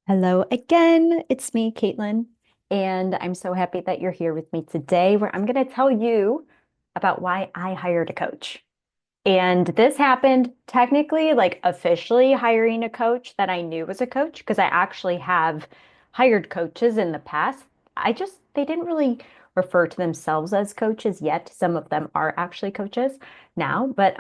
Hello again. It's me, Caitlin, and I'm so happy that you're here with me today, where I'm going to tell you about why I hired a coach. And this happened technically, like officially hiring a coach that I knew was a coach, because I actually have hired coaches in the past. They didn't really refer to themselves as coaches yet. Some of them are actually coaches now, but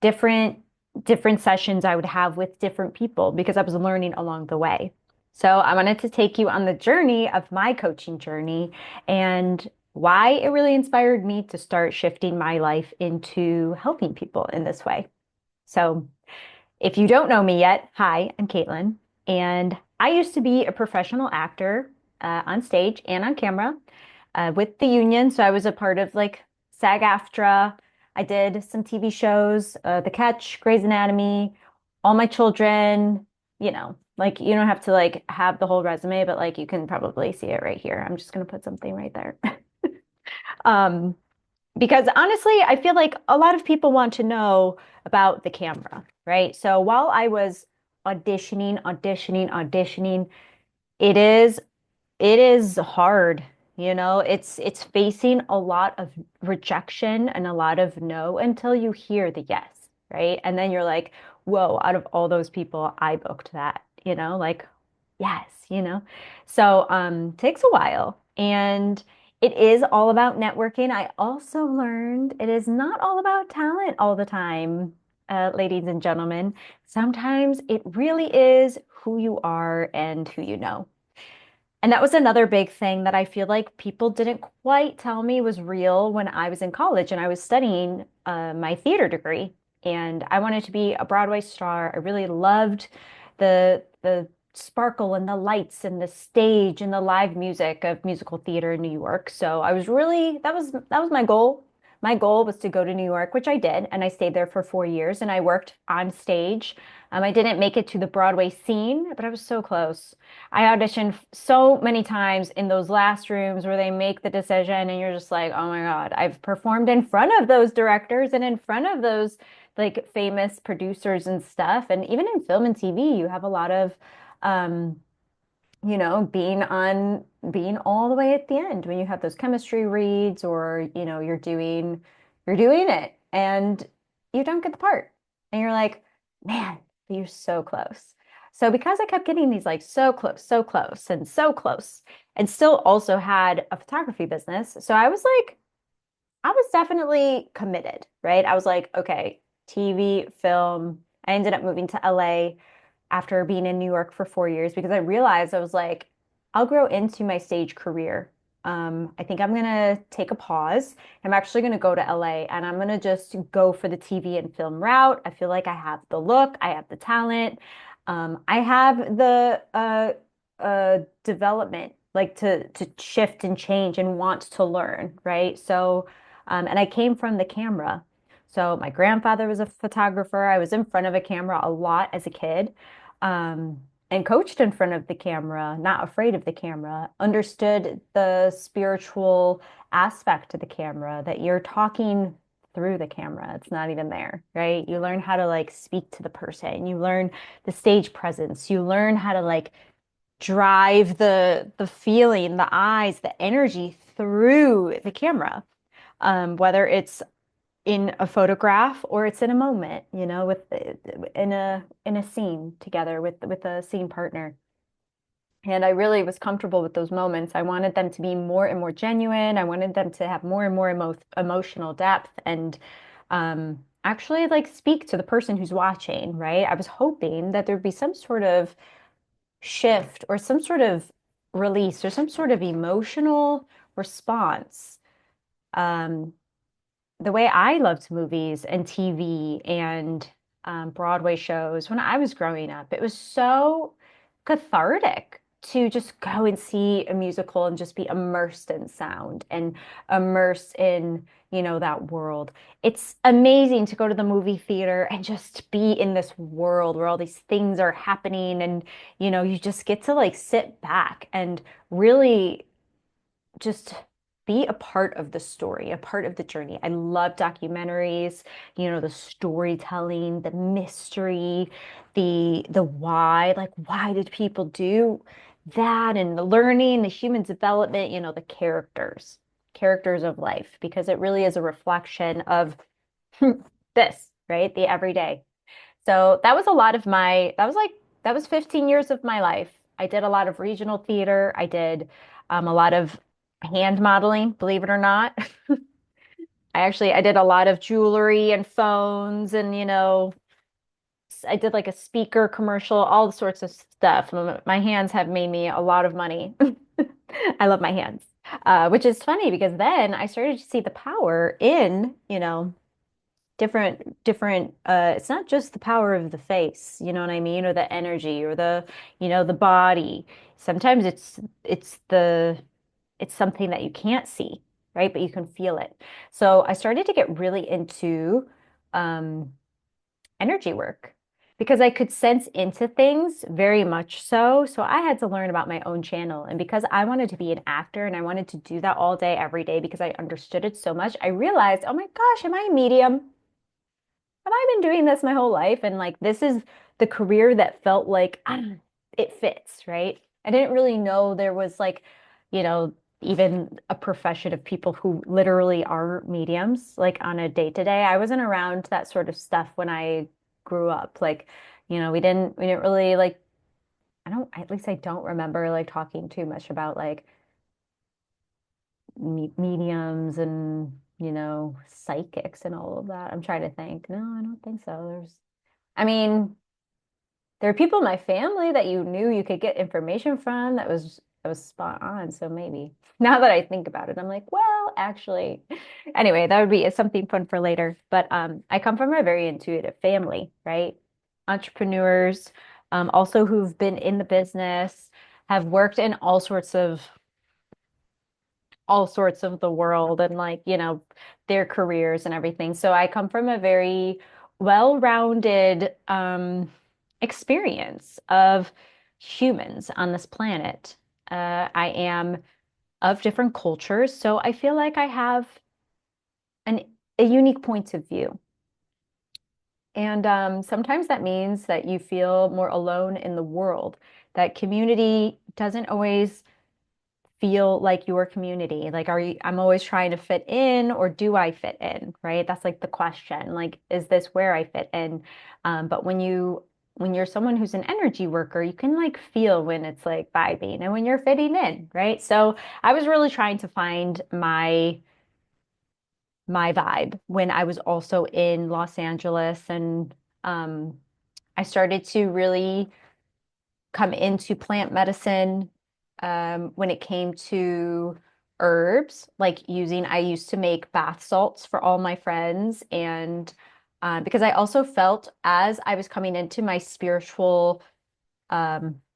different different sessions I would have with different people because I was learning along the way. So I wanted to take you on the journey of my coaching journey and why it really inspired me to start shifting my life into helping people in this way. So if you don't know me yet, hi, I'm Caitlin, and I used to be a professional actor on stage and on camera with the union. So I was a part of like SAG-AFTRA. I did some TV shows, The Catch, Grey's Anatomy, All My Children, like you don't have to like have the whole resume, but like you can probably see it right here. I'm just gonna put something right there. Um, because honestly, I feel like a lot of people want to know about the camera, right? So while I was auditioning, it is it is hard, it's facing a lot of rejection and a lot of no until you hear the yes, right? And then you're like, whoa, out of all those people, I booked that, like yes, So takes a while. And it is all about networking. I also learned it is not all about talent all the time, ladies and gentlemen. Sometimes it really is who you are and who you know. And that was another big thing that I feel like people didn't quite tell me was real when I was in college and I was studying my theater degree. And I wanted to be a Broadway star. I really loved the sparkle and the lights and the stage and the live music of musical theater in New York. So I was really that was my goal. My goal was to go to New York, which I did, and I stayed there for 4 years and I worked on stage. I didn't make it to the Broadway scene, but I was so close. I auditioned so many times in those last rooms where they make the decision and you're just like, oh my God, I've performed in front of those directors and in front of those like famous producers and stuff. And even in film and TV, you have a lot of, um, being all the way at the end when you have those chemistry reads or, you're doing it and you don't get the part. And you're like, man, you're so close. So because I kept getting these like so close, and still also had a photography business. So I was definitely committed, right? I was like, okay, TV, film. I ended up moving to LA after being in New York for 4 years because I realized I was like, I'll grow into my stage career. I think I'm gonna take a pause. I'm actually gonna go to LA and I'm gonna just go for the TV and film route. I feel like I have the look, I have the talent, I have the development, like to shift and change and want to learn, right? So, and I came from the camera. So my grandfather was a photographer. I was in front of a camera a lot as a kid, and coached in front of the camera, not afraid of the camera, understood the spiritual aspect to the camera, that you're talking through the camera. It's not even there, right? You learn how to like speak to the person. You learn the stage presence. You learn how to like drive the feeling, the eyes, the energy through the camera. Whether it's in a photograph or it's in a moment, with in a scene together with a scene partner. And I really was comfortable with those moments. I wanted them to be more and more genuine. I wanted them to have more and more emotional depth and actually like speak to the person who's watching, right? I was hoping that there'd be some sort of shift or some sort of release or some sort of emotional response. Um, the way I loved movies and TV and Broadway shows when I was growing up, it was so cathartic to just go and see a musical and just be immersed in sound and immersed in, that world. It's amazing to go to the movie theater and just be in this world where all these things are happening and, you just get to like sit back and really just be a part of the story, a part of the journey. I love documentaries, the storytelling, the mystery, the why, like why did people do that and the learning, the human development, the characters of life, because it really is a reflection of this, right? The everyday. So that was a lot of that was 15 years of my life. I did a lot of regional theater. I did a lot of hand modeling, believe it or not. I did a lot of jewelry and phones and, I did like a speaker commercial, all sorts of stuff. My hands have made me a lot of money. I love my hands. Which is funny because then I started to see the power in, different it's not just the power of the face, you know what I mean, or the energy or the body. Sometimes it's something that you can't see, right? But you can feel it. So I started to get really into um energy work because I could sense into things very much so. So I had to learn about my own channel. And because I wanted to be an actor and I wanted to do that all day, every day, because I understood it so much, I realized, oh my gosh, am I a medium? Have I been doing this my whole life? And like, this is the career that felt like it fits, right? I didn't really know there was like, you know, even a profession of people who literally are mediums, like on a day to day. I wasn't around that sort of stuff when I grew up. Like, we didn't really like, at least I don't remember like talking too much about like mediums and, psychics and all of that. I'm trying to think. No, I don't think so. I mean, there are people in my family that you knew you could get information from that was spot on. So maybe now that I think about it, I'm like, well, actually, anyway, that would be something fun for later. But I come from a very intuitive family, right? Entrepreneurs, also who've been in the business, have worked in all sorts of the world and like, their careers and everything. So I come from a very well-rounded experience of humans on this planet. I am of different cultures, so I feel like I have an, a unique point of view. And sometimes that means that you feel more alone in the world. That community doesn't always feel like your community? Like, I'm always trying to fit in, or do I fit in, right? That's like the question. Like, is this where I fit in? But when you're someone who's an energy worker, you can like feel when it's like vibing and when you're fitting in, right? So I was really trying to find my vibe when I was also in Los Angeles, and I started to really come into plant medicine when it came to herbs, like I used to make bath salts for all my friends. And because I also felt as I was coming into my spiritual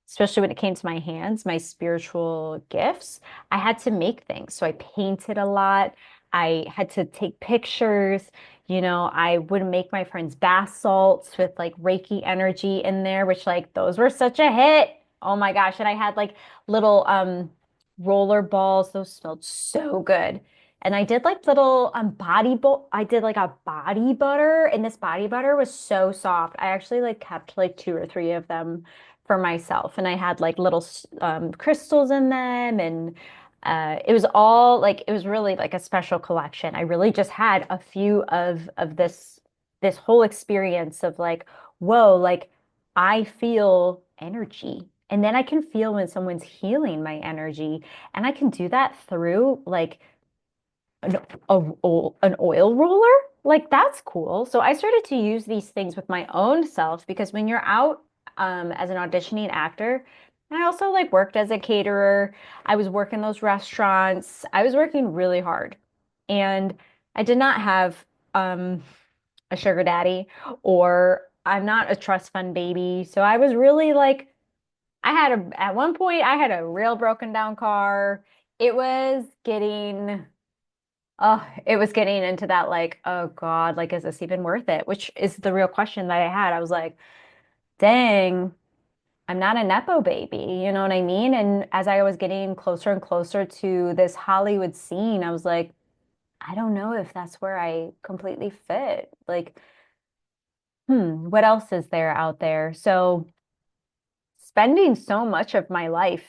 especially when it came to my hands, my spiritual gifts, I had to make things. So I painted a lot. I had to take pictures. I would make my friends bath salts with like Reiki energy in there, which like those were such a hit. Oh my gosh. And I had like little roller balls. Those smelled so good. And I did like little I did like a body butter, and this body butter was so soft. I actually like kept like two or three of them for myself. And I had like little crystals in them. And it was really like a special collection. I really just had a few of this whole experience of like, whoa, like I feel energy. And then I can feel when someone's healing my energy. And I can do that through like an, an oil roller. Like that's cool. So I started to use these things with my own self because when you're out as an auditioning actor, I also like worked as a caterer. I was working those restaurants. I was working really hard. And I did not have a sugar daddy, or I'm not a trust fund baby. So I was really like at one point I had a real broken down car. It was getting it was getting into that like, oh God, like, is this even worth it? Which is the real question that I had. I was like, dang, I'm not a Nepo baby, you know what I mean? And as I was getting closer and closer to this Hollywood scene, I was like, I don't know if that's where I completely fit. Like, what else is there out there? So spending so much of my life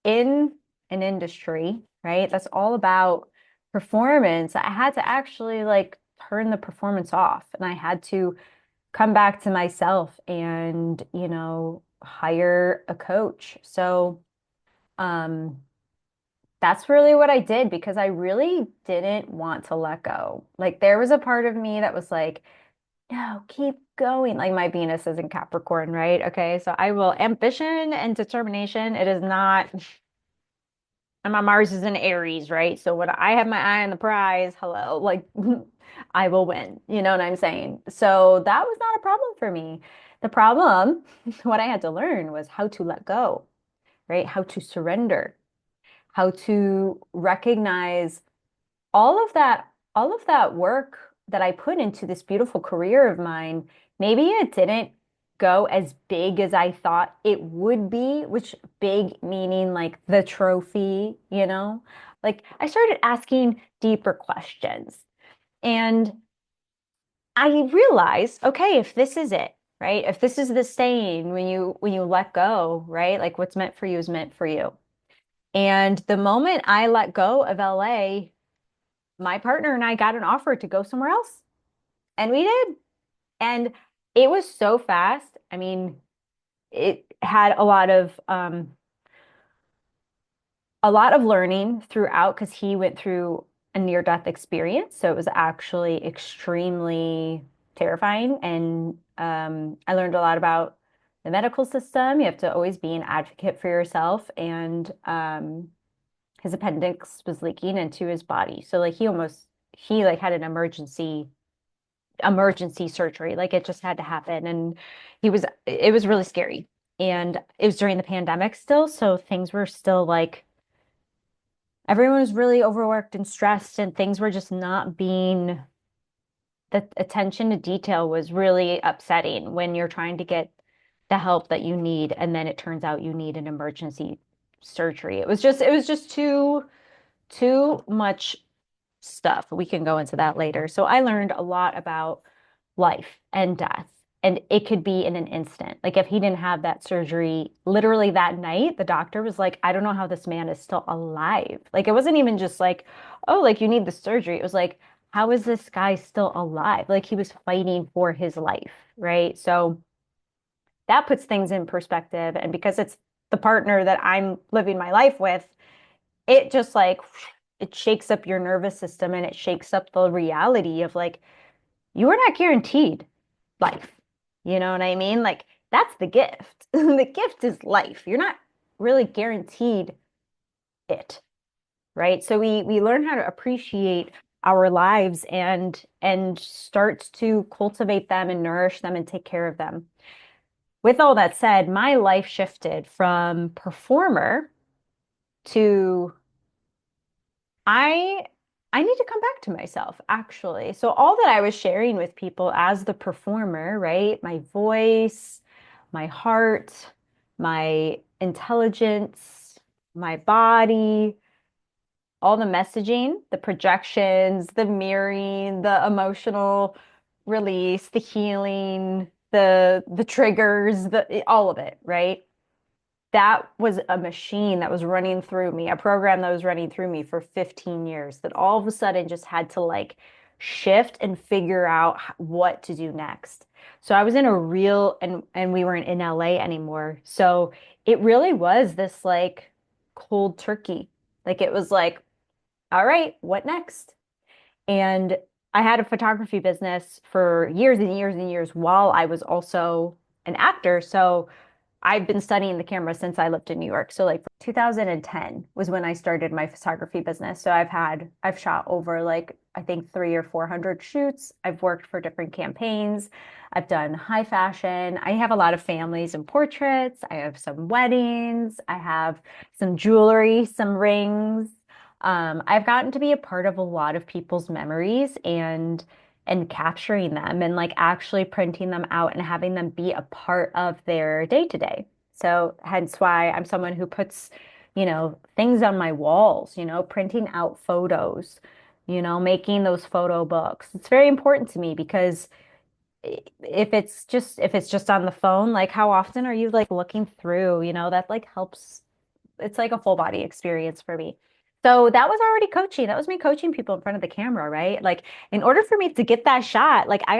in an industry, right? That's all about performance. I had to actually like turn the performance off and I had to come back to myself and, hire a coach. So, um, that's really what I did because I really didn't want to let go. Like there was a part of me that was like, no, keep going. Like my Venus is in Capricorn, right? Okay, so I will ambition and determination. It is not, and my Mars is in Aries, right? So when I have my eye on the prize, hello, like I will win. You know what I'm saying? So that was not a problem for me. The problem, what I had to learn was how to let go, right? How to surrender, how to recognize all of that work that I put into this beautiful career of mine, maybe it didn't go as big as I thought it would be, which big meaning like the trophy, you know? Like I started asking deeper questions and I realized, okay, if this is it, right? If this is the saying when you let go, right? Like what's meant for you is meant for you. And the moment I let go of LA, my partner and I got an offer to go somewhere else. And we did. And it was so fast. I mean, it had a lot of learning throughout because he went through a near-death experience. So it was actually extremely terrifying. And I learned a lot about the medical system. You have to always be an advocate for yourself. And his appendix was leaking into his body. So like he like had an emergency surgery. Like it just had to happen. And it was really scary. And it was during the pandemic still. So things were still like, everyone was really overworked and stressed, and things were just not being, the attention to detail was really upsetting when you're trying to get the help that you need. And then it turns out you need an emergency surgery. It was just too much stuff. We can go into that later. So I learned a lot about life and death. And it could be in an instant. Like if he didn't have that surgery literally that night, the doctor was like, I don't know how this man is still alive. Like it wasn't even just like, oh, like you need the surgery. It was like, how is this guy still alive? Like he was fighting for his life, right? So that puts things in perspective. And because it's the partner that I'm living my life with, it just like it shakes up your nervous system and it shakes up the reality of like you are not guaranteed life. You know what I mean? Like that's the gift. The gift is life. You're not really guaranteed it, right? So we learn how to appreciate our lives and start to cultivate them and nourish them and take care of them. With all that said, my life shifted from performer to I I need to come back to myself, actually. So all that I was sharing with people as the performer, right? My voice, my heart, my intelligence, my body, all the messaging, the projections, the mirroring, the emotional release, the healing, the triggers, the all of it, right? That was a machine that was running through me, a program that was running through me for 15 years that all of a sudden just had to like shift and figure out what to do next. So I was in a real and we weren't in LA anymore. So it really was this like cold turkey. Like it was like, all right, what next? And I had a photography business for years and years and years while I was also an actor. So I've been studying the camera since I lived in New York. So like 2010 was when I started my photography business. So I've shot over like I think 300 or 400 shoots. I've worked for different campaigns. I've done high fashion. I have a lot of families and portraits. I have some weddings. I have some jewelry, some rings. I've gotten to be a part of a lot of people's memories, and and capturing them and like actually printing them out and having them be a part of their day to day. So hence why I'm someone who puts, things on my walls, printing out photos, making those photo books. It's very important to me because if it's just on the phone, like how often are you like looking through, that like helps. It's like a full body experience for me. So that was already coaching. That was me coaching people in front of the camera, right? Like in order for me to get that shot, like I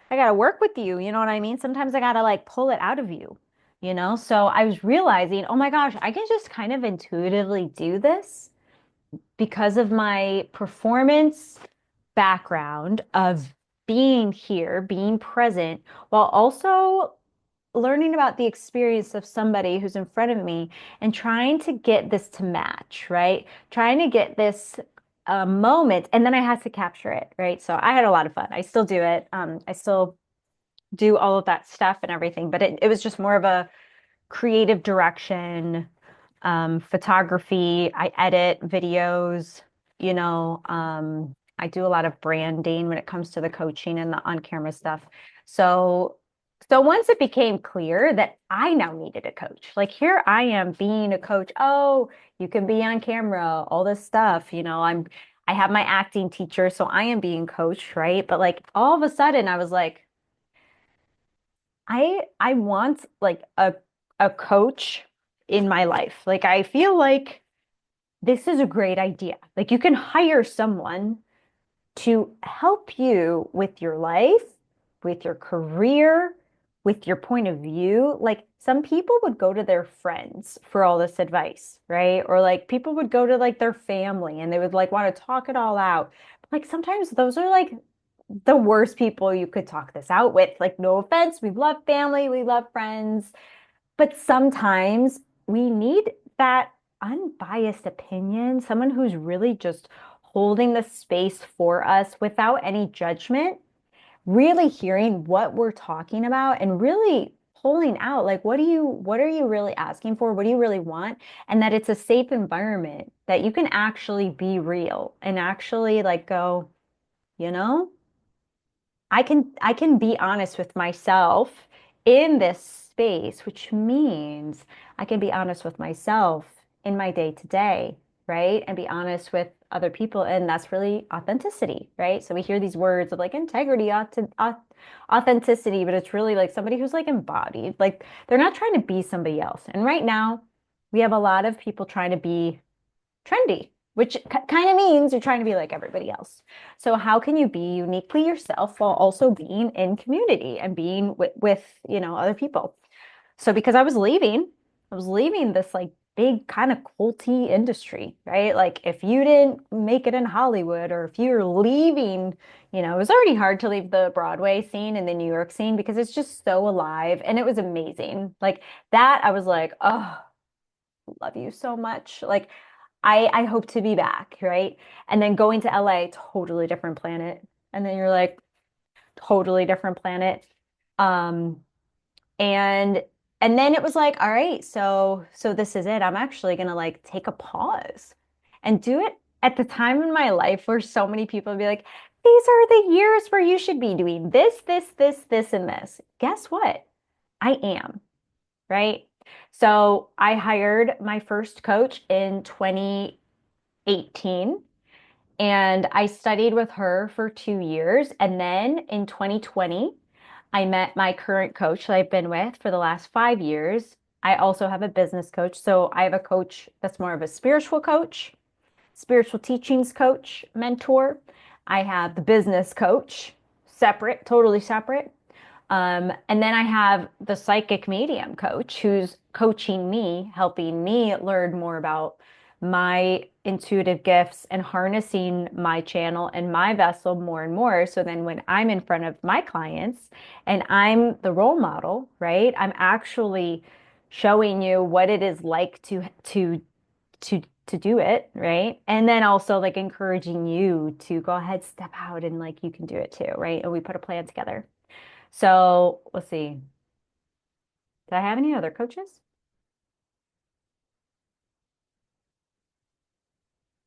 gotta work with you, you know what I mean? Sometimes I gotta like pull it out of you, So I was realizing, oh my gosh, I can just kind of intuitively do this because of my performance background of being here, being present, while also learning about the experience of somebody who's in front of me and trying to get this to match, right? Trying to get this moment, and then I had to capture it, right? So I had a lot of fun. I still do it. I still do all of that stuff and everything, but it was just more of a creative direction, photography. I edit videos, I do a lot of branding when it comes to the coaching and the on-camera stuff. So, so once it became clear that I now needed a coach, like here I am being a coach. Oh, you can be on camera, all this stuff, I have my acting teacher, so I am being coached, right? But like all of a sudden I was like, I want like a coach in my life. Like I feel like this is a great idea. Like you can hire someone to help you with your life, with your career, with your point of view. Like some people would go to their friends for all this advice, right? Or like people would go to like their family and they would like want to talk it all out. Like sometimes those are like the worst people you could talk this out with. Like, no offense, we love family, we love friends, but sometimes we need that unbiased opinion, someone who's really just holding the space for us without any judgment, really hearing what we're talking about and really pulling out like what are you really asking for? What do you really want? And that it's a safe environment that you can actually be real and actually like go, you know, I can be honest with myself in this space, which means I can be honest with myself in my day to day, right? And be honest with other people. And that's really authenticity, right? So we hear these words of like integrity, authenticity, but it's really like somebody who's like embodied. Like they're not trying to be somebody else. And right now, we have a lot of people trying to be trendy, which kind of means you're trying to be like everybody else. So how can you be uniquely yourself while also being in community and being with, other people? So because I was leaving this like big kind of culty industry, right? Like if you didn't make it in Hollywood or if you're leaving, it was already hard to leave the Broadway scene and the New York scene because it's just so alive and it was amazing. Like that, I was like, oh, love you so much. Like I hope to be back, right? And then going to LA, totally different planet. And then you're like, totally different planet. Um, and and then it was like, all right, so this is it. I'm actually gonna like take a pause and do it at the time in my life where so many people would be like, these are the years where you should be doing this, and this. Guess what? I am, right? So I hired my first coach in 2018 and I studied with her for 2 years. And then in 2020, I met my current coach that I've been with for the last 5 years. I also have a business coach. So I have a coach that's more of a spiritual coach, spiritual teachings coach, mentor. I have the business coach, separate, totally separate. And then I have the psychic medium coach who's coaching me, helping me learn more about my intuitive gifts and harnessing my channel and my vessel more and more. So then when I'm in front of my clients and I'm the role model, right? I'm actually showing you what it is like to do it, right? And then also like encouraging you to go ahead, step out and like you can do it too, right? And we put a plan together. So let's see. Did I have any other coaches?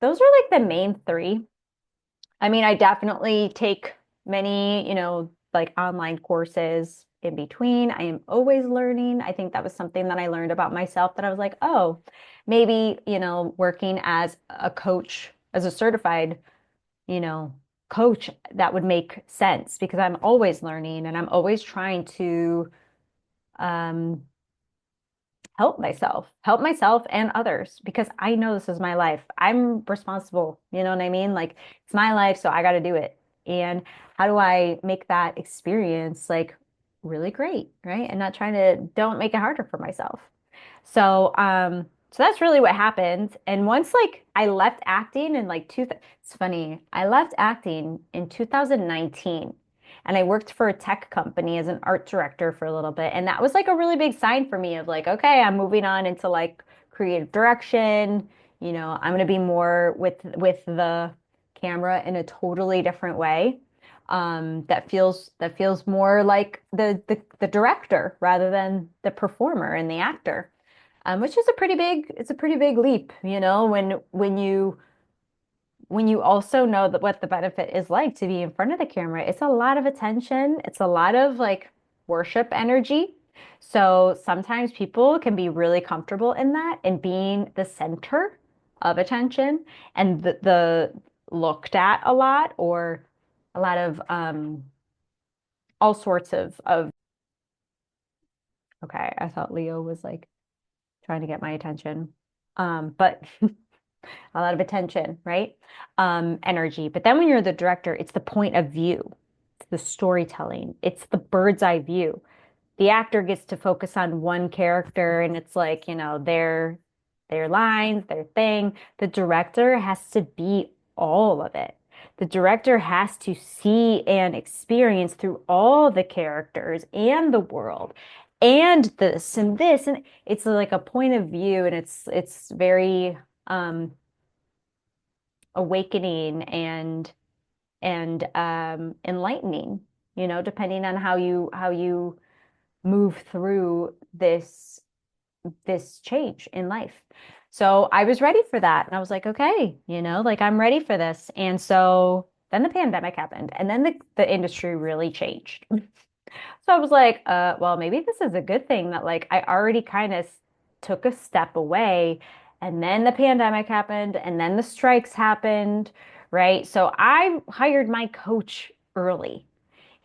Those are like the main three. I mean, I definitely take many, like online courses in between. I am always learning. I think that was something that I learned about myself that I was like, oh, maybe, working as a coach, as a certified, you know, coach, that would make sense because I'm always learning and I'm always trying to um help myself and others because I know this is my life. I'm responsible, you know what I mean? Like it's my life, so I got to do it. And how do I make that experience like really great, right? And not trying to don't make it harder for myself. So that's really what happened. And once like I left acting in like it's funny, I left acting in 2019 and I worked for a tech company as an art director for a little bit. And that was like a really big sign for me of like, okay, I'm moving on into like creative direction. I'm gonna be more with the camera in a totally different way. That feels more like the director rather than the performer and the actor, which is a pretty big leap, when you also know that what the benefit is like to be in front of the camera. It's a lot of attention. It's a lot of like worship energy. So sometimes people can be really comfortable in that and being the center of attention and the looked at a lot or a lot of all sorts of okay, I thought Leo was like trying to get my attention. But a lot of attention, right? Energy. But then when you're the director, it's the point of view, it's the storytelling, it's the bird's eye view. The actor gets to focus on one character and it's like, their lines, their thing. The director has to be all of it. The director has to see and experience through all the characters and the world and this and this. And it's like a point of view and it's very um awakening and enlightening, depending on how you move through this change in life. So I was ready for that. And I was like, okay, like I'm ready for this. And so then the pandemic happened and then the industry really changed. So I was like, well, maybe this is a good thing that like I already kind of took a step away and then the pandemic happened and then the strikes happened, right? So I hired my coach early.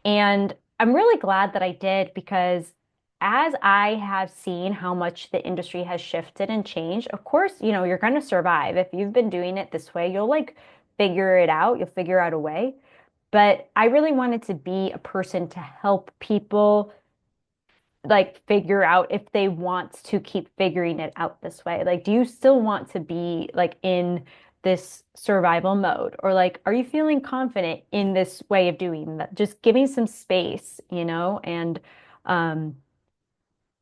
And I'm really glad that I did because as I have seen how much the industry has shifted and changed, of course, you're going to survive. If you've been doing it this way, you'll like figure it out. You'll figure out a way. But I really wanted to be a person to help people like figure out if they want to keep figuring it out this way. Like, do you still want to be like in this survival mode? Or like, are you feeling confident in this way of doing that? Just giving some space, and um,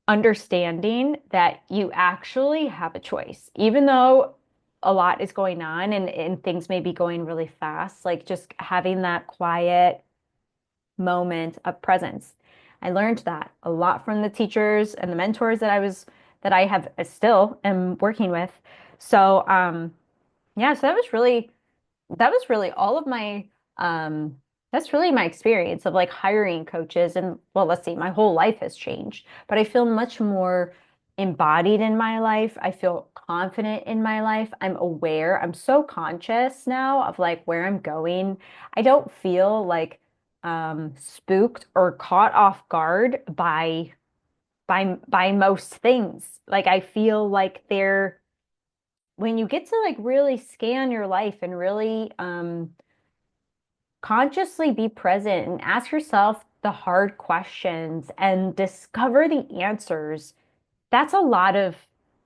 understanding that you actually have a choice, even though a lot is going on and things may be going really fast, like just having that quiet moment of presence. I learned that a lot from the teachers and the mentors that I have still am working with. So yeah, so that was really all of my um that's really my experience of like hiring coaches. And well, let's see, my whole life has changed, but I feel much more embodied in my life. I feel confident in my life. I'm aware. I'm so conscious now of like where I'm going. I don't feel like spooked or caught off guard by most things. Like I feel like they're when you get to like really scan your life and really consciously be present and ask yourself the hard questions and discover the answers, that's a lot of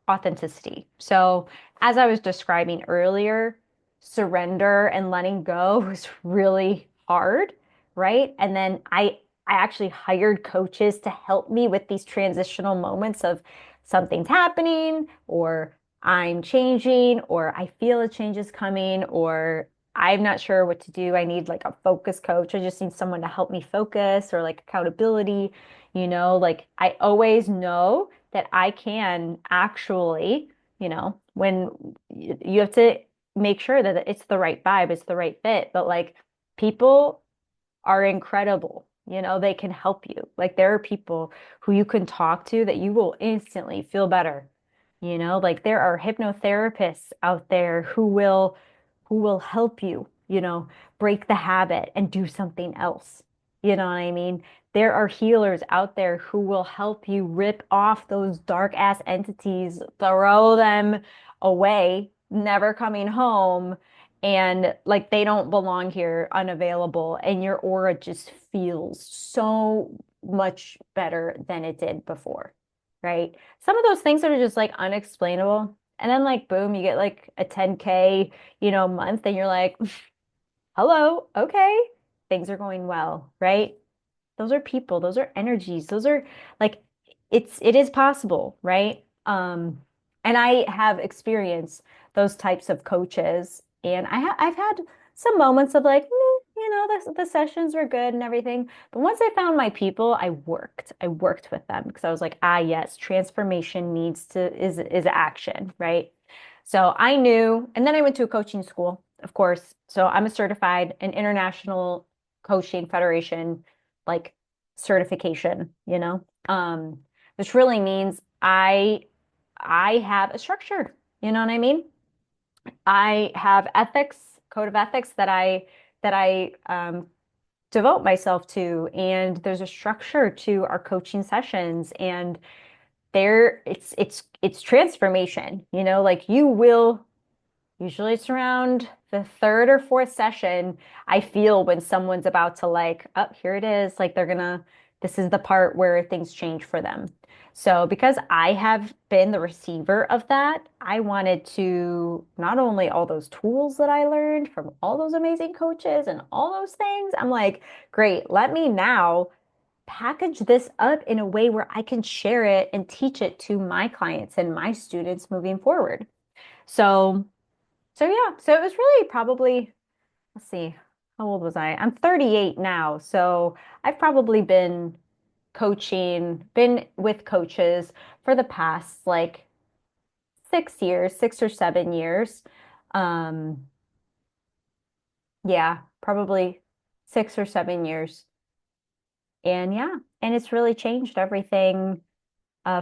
authenticity. So, as I was describing earlier, surrender and letting go was really hard, right? And then I actually hired coaches to help me with these transitional moments of something's happening or I'm changing or I feel a change is coming or I'm not sure what to do. I need like a focus coach. I just need someone to help me focus or like accountability, like I always know that I can actually, when you have to make sure that it's the right vibe, it's the right fit. But like people are incredible. You know, they can help you. Like there are people who you can talk to that you will instantly feel better. You know, like there are hypnotherapists out there who will help you, you know, break the habit and do something else. You know what I mean? There are healers out there who will help you rip off those dark ass entities, throw them away, never coming home, and like they don't belong here, unavailable, and your aura just feels so much better than it did before, right? Some of those things that are just like unexplainable. And then like boom, you get like a 10K, you know, month and you're like, hello, okay, things are going well, right? Those are people, those are energies, those are like it is possible, right? And I have experienced those types of coaches, and I've had some moments of like, you know, the sessions were good and everything. But once I found my people, I worked with them because I was like, ah, yes, transformation needs to is action, right? So I knew, and then I went to a coaching school, of course. So I'm a certified an international coaching federation like certification, you know, which really means I have a structure. You know what I mean? I have ethics, code of ethics that I devote myself to, and there's a structure to our coaching sessions, and there it's transformation. You know, like you will. Usually it's around the third or fourth session. I feel when someone's about to like, oh, here it is. Like this is the part where things change for them. So because I have been the receiver of that, I wanted to not only all those tools that I learned from all those amazing coaches and all those things, I'm like, great, let me now package this up in a way where I can share it and teach it to my clients and my students moving forward. So so yeah, so it was really probably, let's see, how old was I? I'm 38 now. So I've probably been with coaches for the past like 6 years, 6 or 7 years. Um, yeah, probably 6 or 7 years. And yeah, and it's really changed everything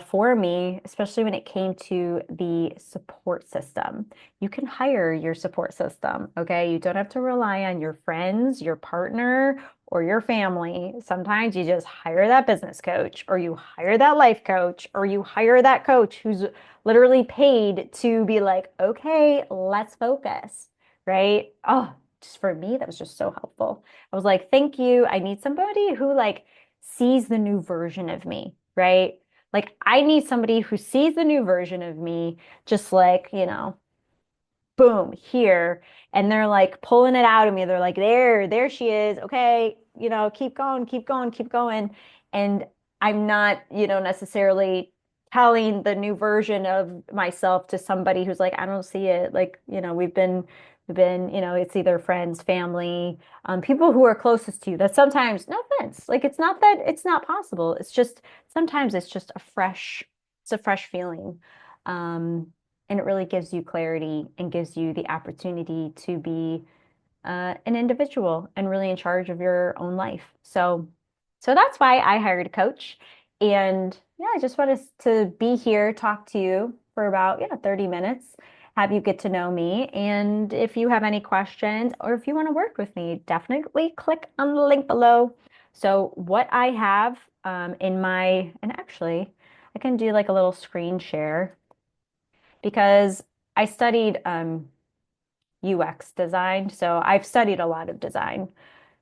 for me, especially when it came to the support system. You can hire your support system, okay? You don't have to rely on your friends, your partner, or your family. Sometimes you just hire that business coach, or you hire that life coach, or you hire that coach who's literally paid to be like, okay, let's focus, right? Oh, just for me, that was just so helpful. I was like, thank you. I need somebody who like sees the new version of me, right? Like I need somebody who sees the new version of me, just like, you know, boom, here. And they're like pulling it out of me. They're like, there she is. Okay, you know, keep going, keep going, keep going. And I'm not, you know, necessarily telling the new version of myself to somebody who's like, I don't see it. Like, you know, we've been, you know, it's either friends, family, people who are closest to you that sometimes, no offense, like it's not that it's not possible. It's just sometimes it's just it's a fresh feeling. Um, and it really gives you clarity and gives you the opportunity to be an individual and really in charge of your own life. So that's why I hired a coach. And yeah, I just wanted to be here, talk to you for about, yeah, 30 minutes, have you get to know me. And if you have any questions or if you want to work with me, definitely click on the link below. So what I have in my, and actually I can do like a little screen share because I studied UX design. So I've studied a lot of design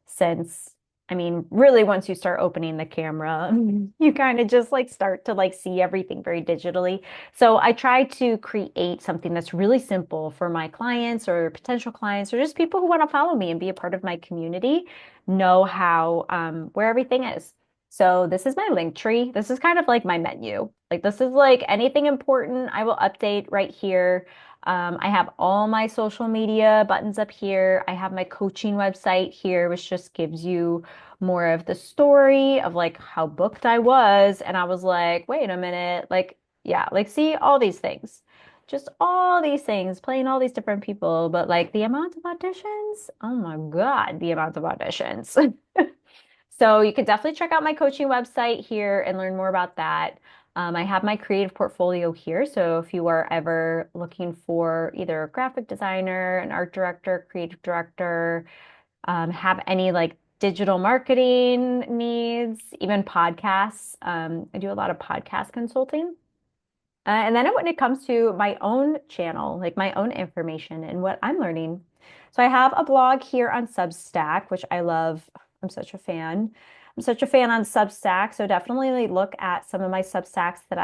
since, I mean, really once you start opening the camera, you kind of just like start to like see everything very digitally. So I try to create something that's really simple for my clients or potential clients or just people who want to follow me and be a part of my community, know how where everything is. So this is my link tree. This is kind of like my menu. Like this is like anything important I will update right here. I have all my social media buttons up here. I have my coaching website here, which just gives you more of the story of like how booked I was. And I was like, wait a minute, like, yeah, like see all these things. just all these things, playing all these different people. But like the amount of auditions, oh my God, the amount of auditions. So you could definitely check out my coaching website here and learn more about that. I have my creative portfolio here. So if you are ever looking for either a graphic designer, an art director, creative director, have any like digital marketing needs, even podcasts. I do a lot of podcast consulting. And then when it comes to my own channel, like my own information and what I'm learning. So I have a blog here on Substack, which I love. I'm such a fan. I'm such a fan on Substack. So definitely look at some of my Substacks that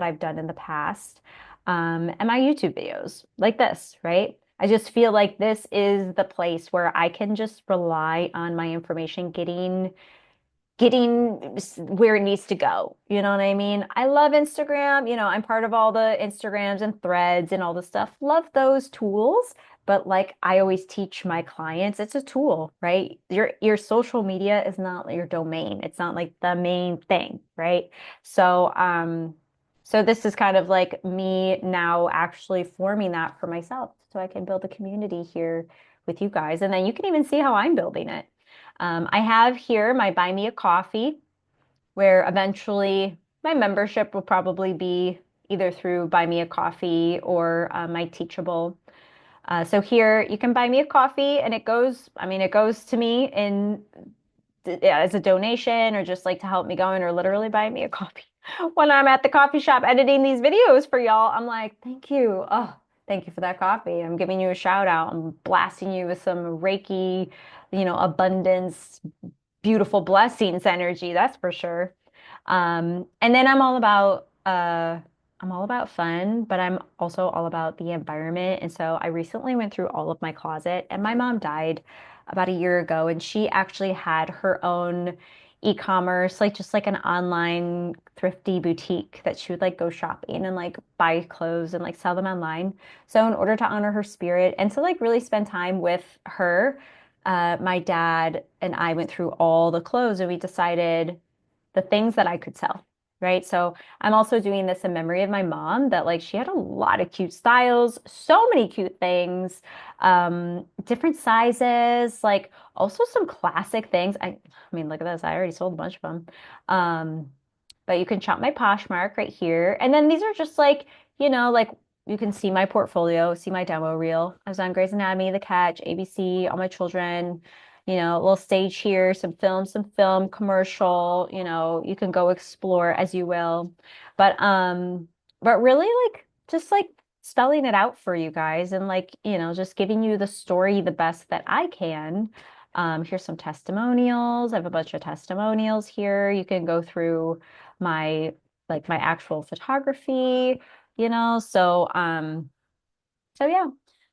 I've done in the past. And my YouTube videos like this, right? I just feel like this is the place where I can just rely on my information getting where it needs to go. You know what I mean? I love Instagram. I'm part of all the Instagrams and threads and all the stuff. Love those tools. But like I always teach my clients, it's a tool, right? Your social media is not your domain. It's not like the main thing, right? So this is kind of like me now actually forming that for myself so I can build a community here with you guys. And then you can even see how I'm building it. I have here my Buy Me a Coffee, where eventually my membership will probably be either through Buy Me a Coffee or my Teachable. So here you can buy me a coffee and it goes to me in as a donation or just like to help me going or literally buy me a coffee. When I'm at the coffee shop editing these videos for y'all, I'm like, thank you. Oh, thank you for that coffee. I'm giving you a shout out. I'm blasting you with some Reiki, abundance, beautiful blessings energy, that's for sure. And then I'm all about fun, but I'm also all about the environment. And so I recently went through all of my closet, and my mom died about a year ago, and she actually had her own e-commerce, like just like an online thrifty boutique that she would like go shopping and like buy clothes and like sell them online. So in order to honor her spirit and to like really spend time with her, my dad and I went through all the clothes and we decided the things that I could sell, right? So I'm also doing this in memory of my mom that like she had a lot of cute styles, so many cute things, different sizes, like also some classic things. I mean, look at this. I already sold a bunch of them. But you can shop my Poshmark right here. And then these are just like, like you can see my portfolio, see my demo reel. I was on Grey's Anatomy, The Catch, ABC, All My Children, a little stage here, some film commercial, you can go explore as you will. But really like just like spelling it out for you guys and like, just giving you the story the best that I can. Here's some testimonials. I have a bunch of testimonials here. You can go through my my actual photography, so yeah,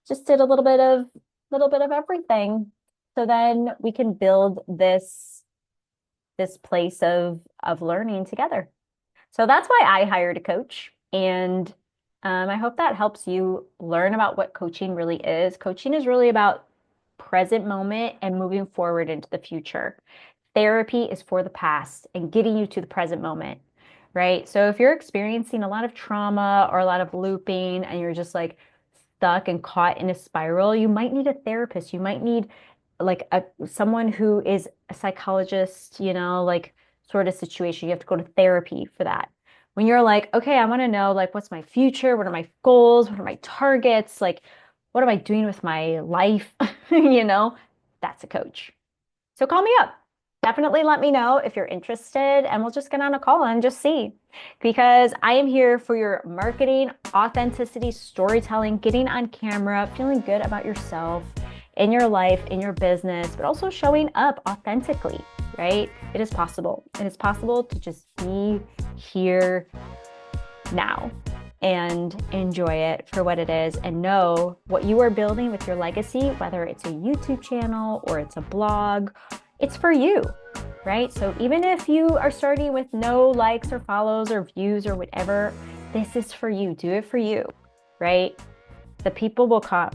just did a little bit of everything. So then we can build this place of learning together. So that's why I hired a coach. And I hope that helps you learn about what coaching really is. Coaching is really about present moment and moving forward into the future. Therapy is for the past and getting you to the present moment, right? So if you're experiencing a lot of trauma or a lot of looping and you're just like stuck and caught in a spiral, you might need a therapist. You might need like someone who is a psychologist, like sort of situation. You have to go to therapy for that. When you're like, okay, I want to know like what's my future? What are my goals? What are my targets? Like, what am I doing with my life? That's a coach. So call me up. Definitely let me know if you're interested and we'll just get on a call and just see. Because I am here for your marketing, authenticity, storytelling, getting on camera, feeling good about yourself in your life, in your business, but also showing up authentically, right? It is possible. It is possible to just be here now and enjoy it for what it is and know what you are building with your legacy, whether it's a YouTube channel or it's a blog, it's for you, right? So even if you are starting with no likes or follows or views or whatever, this is for you. Do it for you, right? The people will come.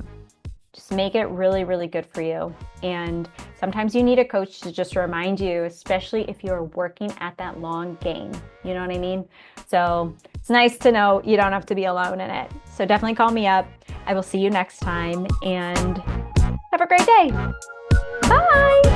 Just make it really, really good for you. And sometimes you need a coach to just remind you, especially if you're working at that long game. You know what I mean? So it's nice to know you don't have to be alone in it. So definitely call me up. I will see you next time and have a great day. Bye.